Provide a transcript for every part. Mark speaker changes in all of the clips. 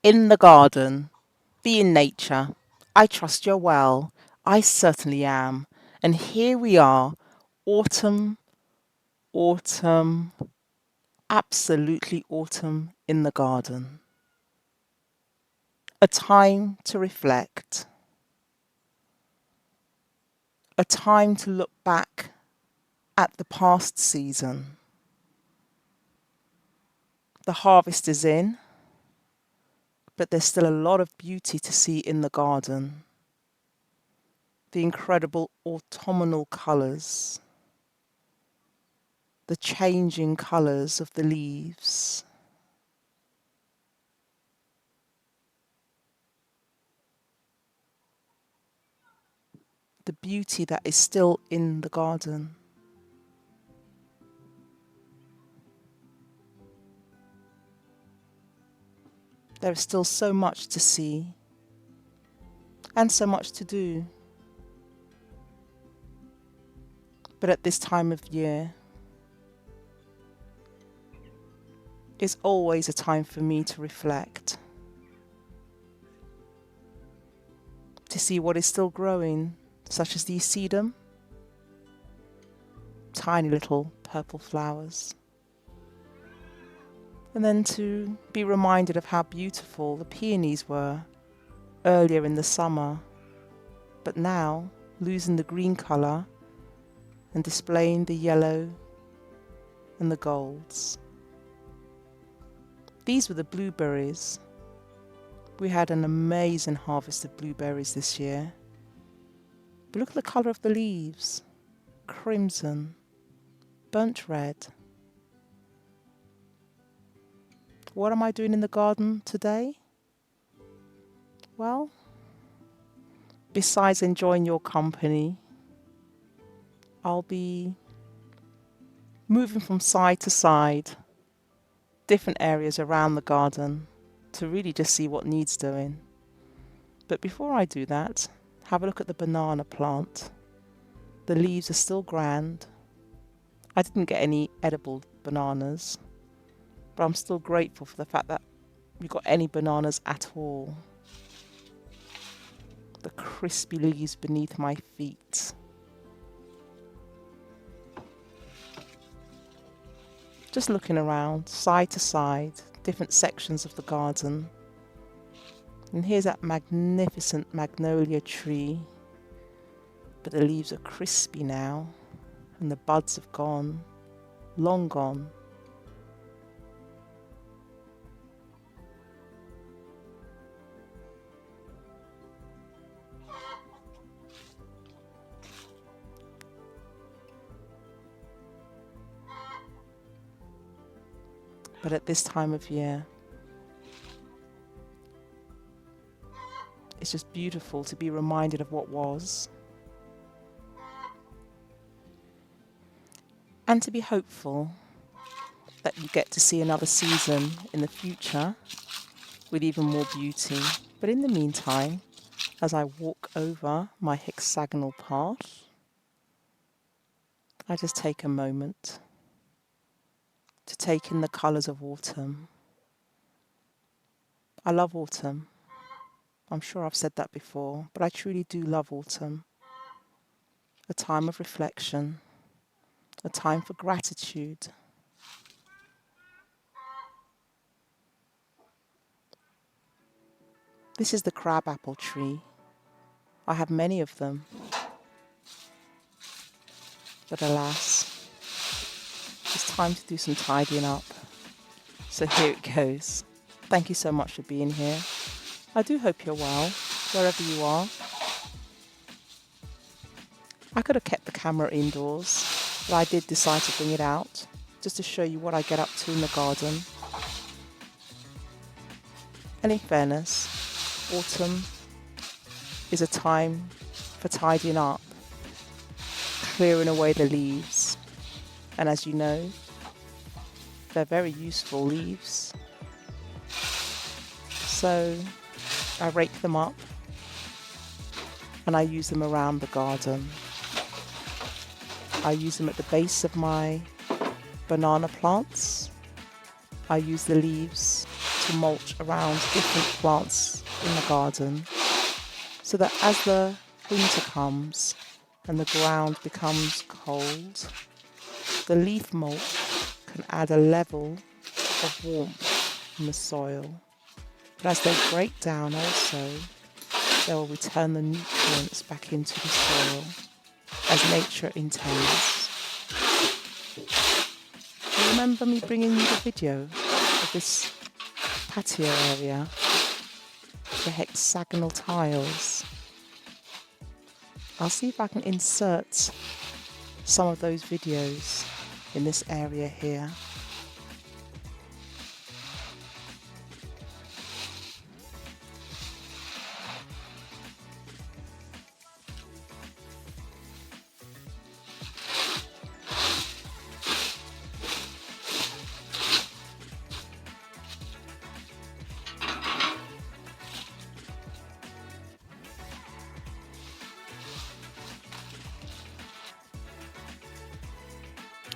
Speaker 1: In the garden, be in nature. I trust you're well. I certainly am. And here we are, autumn, autumn, absolutely autumn in the garden. A time to reflect, a time to look back at the past season. The harvest is in, but there's still a lot of beauty to see in the garden. The incredible autumnal colours, the changing colours of the leaves, the beauty that is still in the garden. There is still so much to see and so much to do. But at this time of year, it's always a time for me to reflect, to see what is still growing, such as the sedum, tiny little purple flowers. And then to be reminded of how beautiful the peonies were earlier in the summer, but now losing the green colour and displaying the yellow and the golds. These were the blueberries. We had an amazing harvest of blueberries this year. But look at the colour of the leaves. Crimson, burnt red. What am I doing in the garden today? Well, besides enjoying your company, I'll be moving from side to side, different areas around the garden to really just see what needs doing. But before I do that, have a look at the banana plant. The leaves are still grand. I didn't get any edible bananas, but I'm still grateful for the fact that we got any bananas at all. The crispy leaves beneath my feet. Just looking around, side to side, different sections of the garden. And here's that magnificent magnolia tree. But the leaves are crispy now, and the buds have gone, long gone. But at this time of year, it's just beautiful to be reminded of what was and to be hopeful that you get to see another season in the future with even more beauty. But in the meantime, as I walk over my hexagonal path, I just take a moment to take in the colours of autumn. I love autumn. I'm sure I've said that before, but I truly do love autumn. A time of reflection, a time for gratitude. This is the crabapple tree. I have many of them, but alas, it's time to do some tidying up. So here it goes. Thank you so much for being here. I do hope you're well, wherever you are. I could have kept the camera indoors, but I did decide to bring it out, just to show you what I get up to in the garden. And in fairness, autumn is a time for tidying up, clearing away the leaves. And as you know, they're very useful leaves. So I rake them up and I use them around the garden. I use them at the base of my banana plants. I use the leaves to mulch around different plants in the garden, so that as the winter comes and the ground becomes cold, the leaf mulch can add a level of warmth in the soil. But as they break down also, they will return the nutrients back into the soil as nature intends. You remember me bringing you the video of this patio area, the hexagonal tiles? I'll see if I can insert some of those videos in this area here.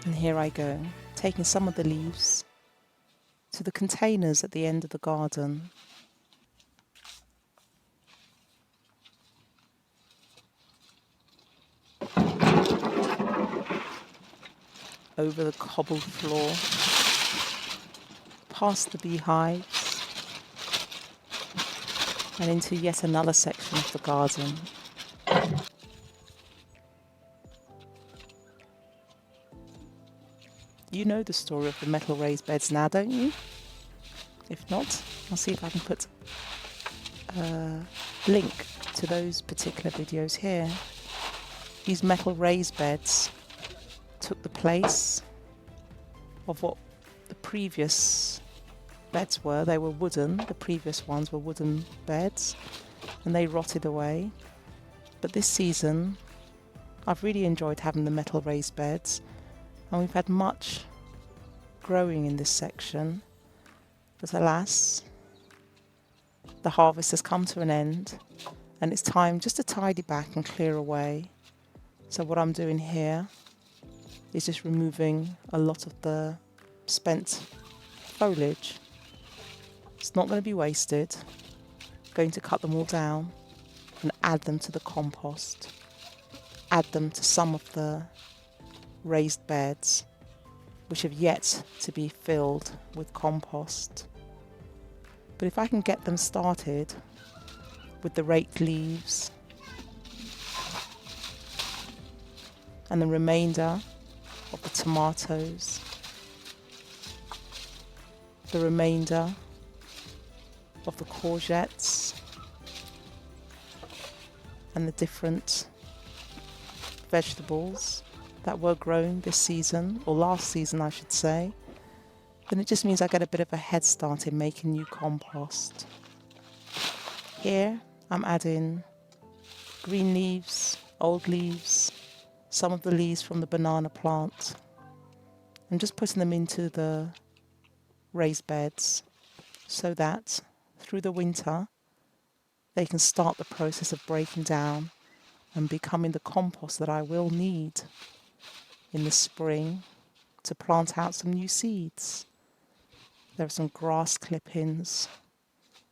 Speaker 1: And here I go, taking some of the leaves to the containers at the end of the garden. Over the cobbled floor, past the beehives, and into yet another section of the garden. You know the story of the metal raised beds now, don't you? If not, I'll see if I can put a link to those particular videos here. These metal raised beds took the place of what the previous beds were. They were wooden, the previous ones were wooden beds, and they rotted away. But this season, I've really enjoyed having the metal raised beds, and we've had much growing in this section. But alas, the harvest has come to an end, and it's time just to tidy back and clear away. So what I'm doing here is just removing a lot of the spent foliage. It's not going to be wasted. I'm going to cut them all down and add them to the compost. Add them to some of the raised beds which have yet to be filled with compost. But if I can get them started with the raked leaves and the remainder of the tomatoes, the remainder of the courgettes, and the different vegetables that were grown this season, or last season I should say, then it just means I get a bit of a head start in making new compost. Here I'm adding green leaves, old leaves, some of the leaves from the banana plant, and just putting them into the raised beds so that through the winter they can start the process of breaking down and becoming the compost that I will need in the spring to plant out some new seeds. There are some grass clippings,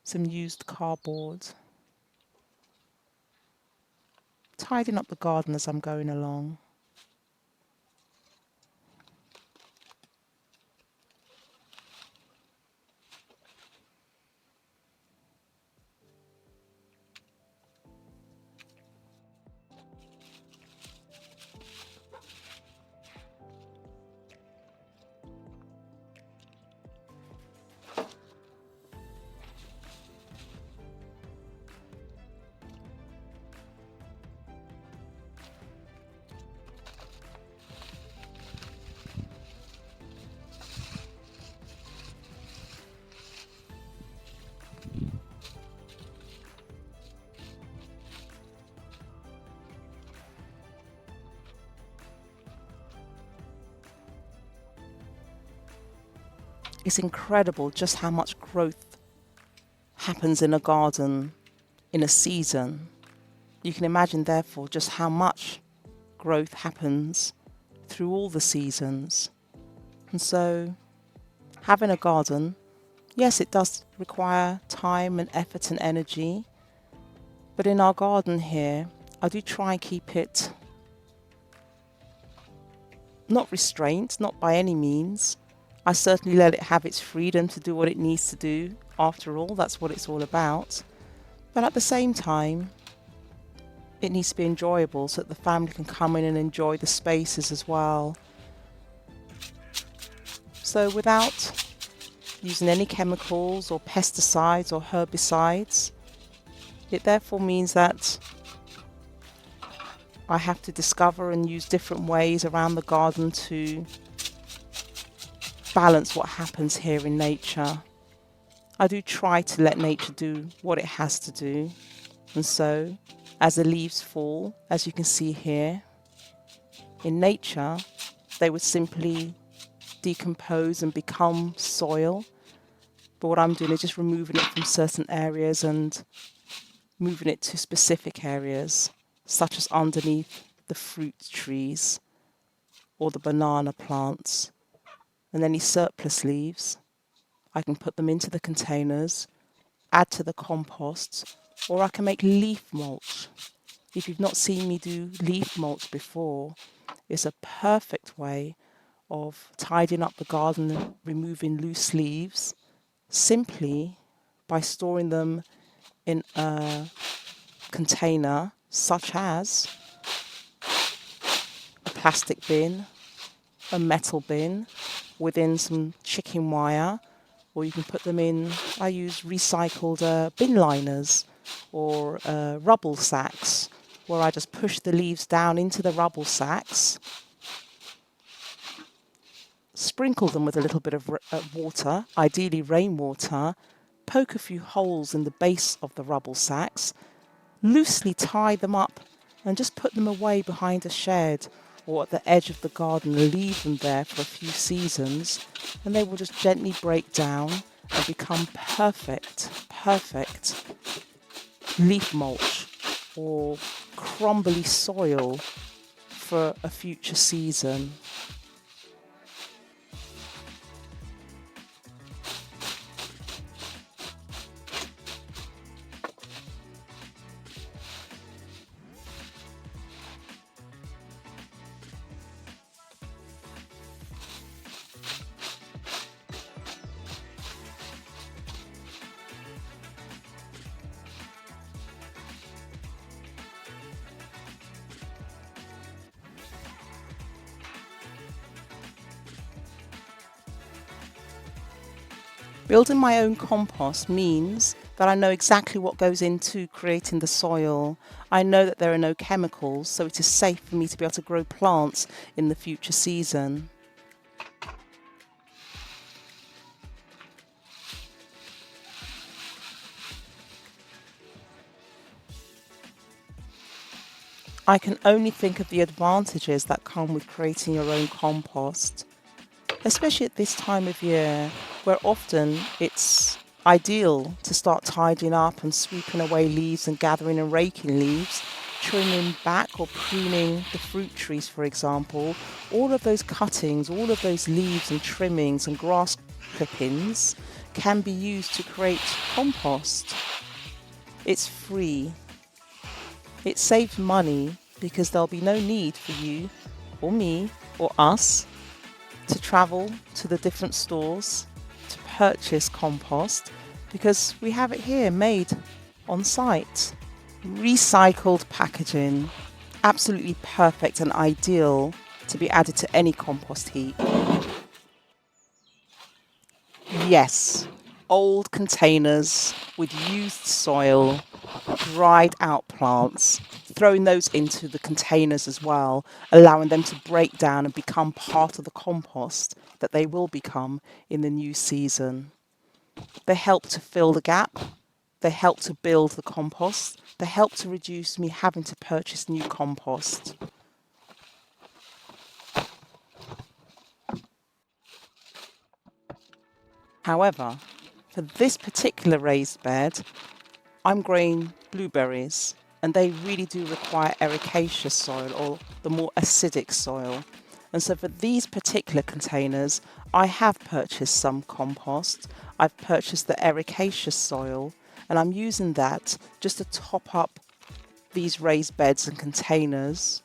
Speaker 1: some used cardboard. Tidying up the garden as I'm going along. It's incredible just how much growth happens in a garden in a season. You can imagine, therefore, just how much growth happens through all the seasons. And so, having a garden Yes, it does require time and effort and energy, but in our garden here, I do try and keep it not restrained, not by any means. I certainly let it have its freedom to do what it needs to do. After all, that's what it's all about. But at the same time, it needs to be enjoyable so that the family can come in and enjoy the spaces as well. So without using any chemicals or pesticides or herbicides, it therefore means that I have to discover and use different ways around the garden to balance what happens here in nature. I do try to let nature do what it has to do. And so, as the leaves fall, as you can see here, in nature, they would simply decompose and become soil. But what I'm doing is just removing it from certain areas and moving it to specific areas, such as underneath the fruit trees or the banana plants. And any surplus leaves, I can put them into the containers, add to the compost, or I can make leaf mulch. If you've not seen me do leaf mulch before, it's a perfect way of tidying up the garden and removing loose leaves simply by storing them in a container such as a plastic bin, a metal bin within some chicken wire, or you can put them in, I use recycled bin liners or rubble sacks, where I just push the leaves down into the rubble sacks, sprinkle them with a little bit of water, ideally rainwater, poke a few holes in the base of the rubble sacks, loosely tie them up and just put them away behind a shed or at the edge of the garden, leave them there for a few seasons, and they will just gently break down and become perfect leaf mulch or crumbly soil for a future season. Building my own compost means that I know exactly what goes into creating the soil. I know that there are no chemicals, so it is safe for me to be able to grow plants in the future season. I can only think of the advantages that come with creating your own compost, especially at this time of year where often it's ideal to start tidying up and sweeping away leaves and gathering and raking leaves, trimming back or pruning the fruit trees, for example. All of those cuttings, all of those leaves and trimmings and grass clippings can be used to create compost. It's free. It saves money because there'll be no need for you or me or us to travel to the different stores to purchase compost because we have it here made on site. Recycled packaging, absolutely perfect and ideal to be added to any compost heap. Yes, old containers with used soil, dried out plants, throwing those into the containers as well, allowing them to break down and become part of the compost that they will become in the new season. They help to fill the gap, they help to build the compost, they help to reduce me having to purchase new compost. However, for this particular raised bed, I'm growing blueberries, and they really do require ericaceous soil or the more acidic soil. And so for these particular containers, I have purchased some compost. I've purchased the ericaceous soil, and I'm using that just to top up these raised beds and containers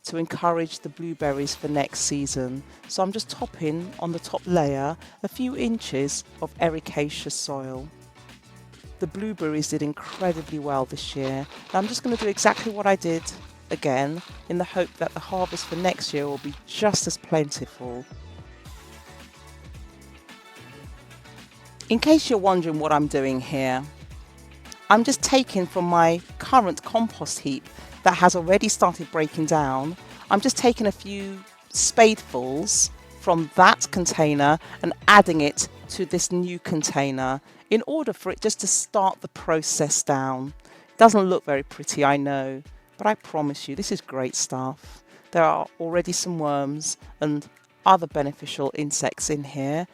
Speaker 1: to encourage the blueberries for next season. So I'm just topping on the top layer a few inches of ericaceous soil. The blueberries did incredibly well this year. And I'm just going to do exactly what I did again in the hope that the harvest for next year will be just as plentiful. In case you're wondering what I'm doing here, I'm just taking from my current compost heap that has already started breaking down. I'm just taking a few spadefuls from that container and adding it to this new container in order for it just to start the process down. It doesn't look very pretty, I know, but I promise you this is great stuff. There are already some worms and other beneficial insects in here,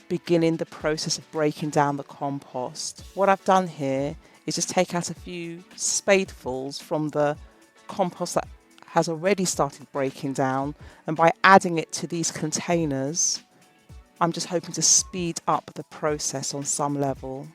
Speaker 1: beginning the process of breaking down the compost. What I've done here is just take out a few spadefuls from the compost that has already started breaking down, and by adding it to these containers, I'm just hoping to speed up the process on some level.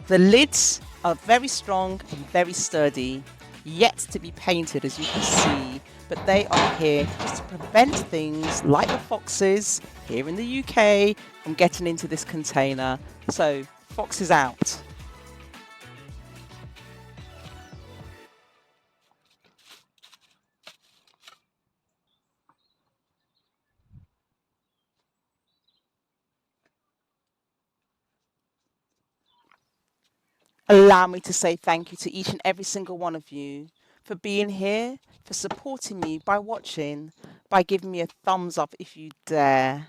Speaker 1: The lids are very strong and very sturdy, yet to be painted as you can see, but they are here just to prevent things like the foxes here in the UK from getting into this container. So, foxes out. Allow me to say thank you to each and every single one of you for being here, for supporting me by watching, by giving me a thumbs up if you dare,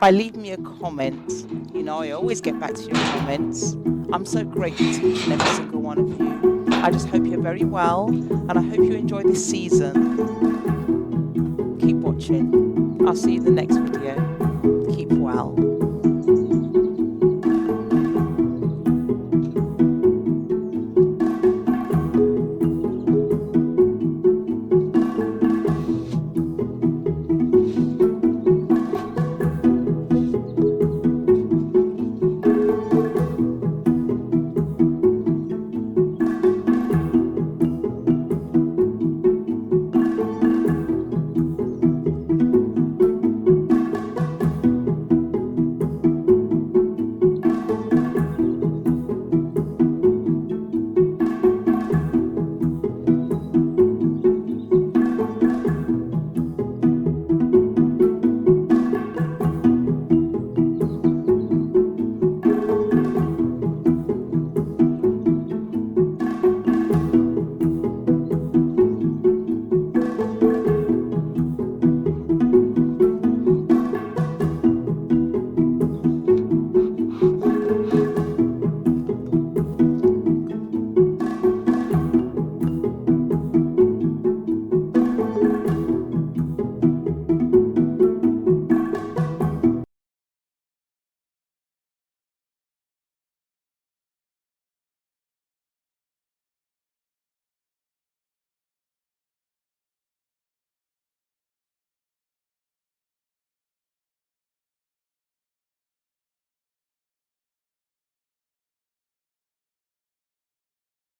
Speaker 1: by leaving me a comment. You know, I always get back to your comments. I'm so grateful to each and every single one of you. I just hope you're very well, and I hope you enjoy this season. Keep watching. I'll see you in the next video. Keep well.